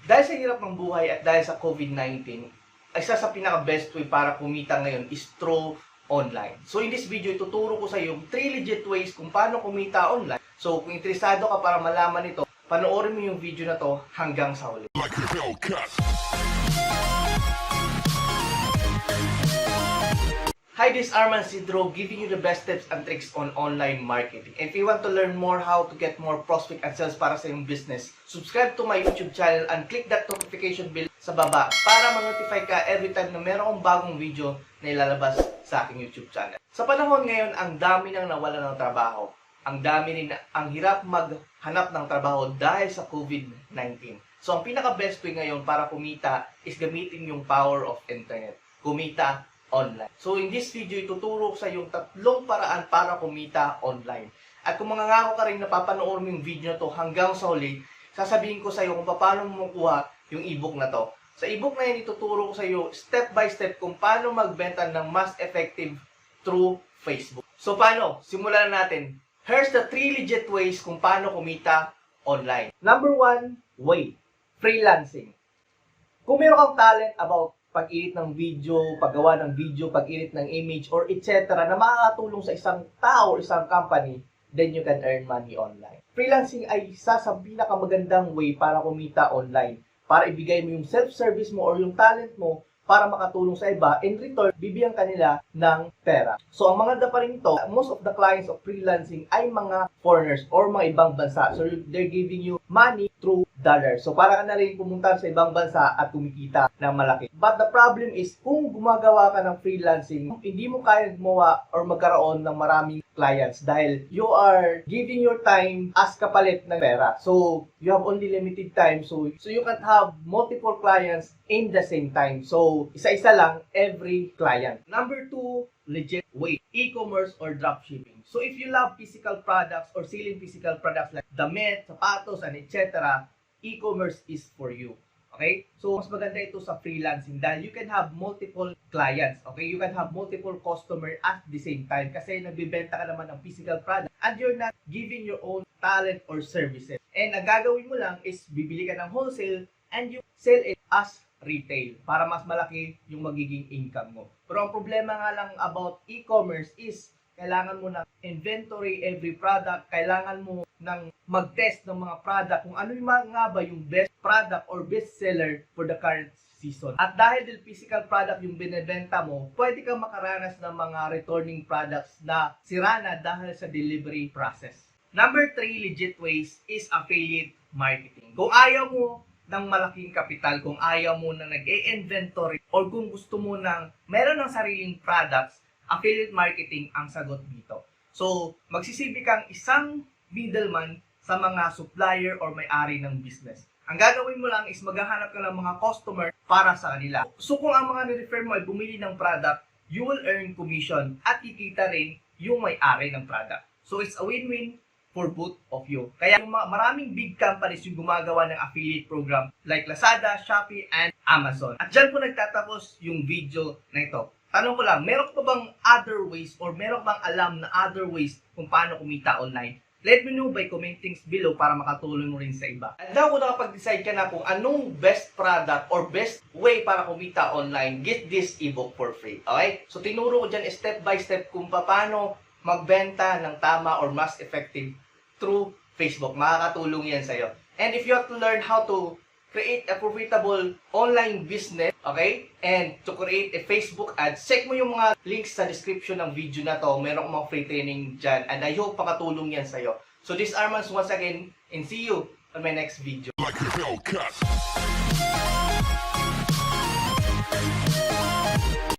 Dahil sa hirap ng buhay at dahil sa COVID-19, isa sa pinaka-best way para kumita ngayon is through online. So in this video, ituturo ko sa iyo yung 3 legit ways kung paano kumita online. So kung interesado ka para malaman ito, panoorin mo yung video na to hanggang sa huli. Hi, this is Arman Sidro giving you the best tips and tricks on online marketing. And if you want to learn more how to get more prospect and sales para sa iyong business, subscribe to my YouTube channel and click that notification bell sa baba para ma-notify ka every time na meron akong bagong video na ilalabas sa aking YouTube channel. Sa panahon ngayon, ang dami nang nawala ng trabaho. Ang dami rin ang hirap maghanap ng trabaho dahil sa COVID-19. So ang pinaka-best way ngayon para kumita is gamitin yung power of internet. Kumita online. So in this video, ituturo ko sa yung 3 paraan para kumita online. At kung mangangako ka rin na papanood mo yung video na to hanggang sa huli, sasabihin ko sa iyo kung paano mo makuha yung ebook na to. Sa ebook na yan, ituturo ko sa iyo step by step kung paano magbenta ng mas effective through Facebook. So paano? Simulan na natin. Here's the 3 legit ways kung paano kumita online. Number 1 way, freelancing. Kung meron kang talent about pag-edit ng video, paggawa ng video, pag-edit ng image, or etc. na makakatulong sa isang tao or isang company, then you can earn money online. Freelancing ay isa sa pinakamagandang way para kumita online. Para ibigay mo yung self-service mo or yung talent mo para makatulong sa iba. In return, bibigyan kanila ng pera. So, ang mga dapa rin ito, most of the clients of freelancing ay mga foreigners or mga ibang bansa. So, they're giving you money through dollars. So, para ka na rin pumunta sa ibang bansa at kumikita ng malaki. But the problem is, kung gumagawa ka ng freelancing, hindi mo kaya gumawa or magkaroon ng maraming clients dahil you are giving your time as kapalit ng pera. So, you have only limited time. So you can't have multiple clients in the same time. So, isa-isa lang every client. Number 2, legit way, e-commerce or dropshipping. So, if you love physical products or selling physical products like damit, sapatos, and etc., e-commerce is for you. Okay? So, mas maganda ito sa freelancing dahil you can have multiple clients. Okay? You can have multiple customer at the same time kasi nagbibenta ka naman ng physical product and you're not giving your own talent or services. And ang gagawin mo lang is bibili ka ng wholesale and you sell it as retail para mas malaki yung magiging income mo. Pero ang problema nga lang about e-commerce is kailangan mo ng inventory every product, kailangan mo ng mag-test ng mga product kung ano yung nga ba yung best product or best seller for the current season. At dahil physical product yung binebenta mo, pwede kang makaranas ng mga returning products na sira na dahil sa delivery process. Number 3 legit ways is affiliate marketing. Kung ayaw mo ng malaking kapital, kung ayaw mo na nag-e-inventory or kung gusto mo ng meron ng sariling products, affiliate marketing ang sagot dito. So, magsisilbi kang isang middleman sa mga supplier or may-ari ng business. Ang gagawin mo lang is maghahanap ka ng mga customer para sa kanila. So, kung ang mga ni-refer mo ay bumili ng product, you will earn commission at kikita rin yung may-ari ng product. So, it's a win-win for both of you. Kaya yung maraming big companies yung gumagawa ng affiliate program like Lazada, Shopee, and Amazon. At dyan po nagtatapos yung video na ito. Tanong ko lang, meron pa bang other ways or meron bang alam na other ways kung paano kumita online? Let me know by commenting below para makatulong mo rin sa iba. At daw kung nakapag-decide ka na kung anong best product or best way para kumita online, get this ebook for free. Okay? So tinuro ko dyan step by step kung paano magbenta ng tama or mas effective through Facebook. Makakatulong yan sa'yo. And if you have to learn how to create a profitable online business, okay? And to create a Facebook ad, check mo yung mga links sa description ng video na to. Meron akong mga free training dyan. And I hope makatulong yan sa'yo. So this is Arman once again, and see you on my next video.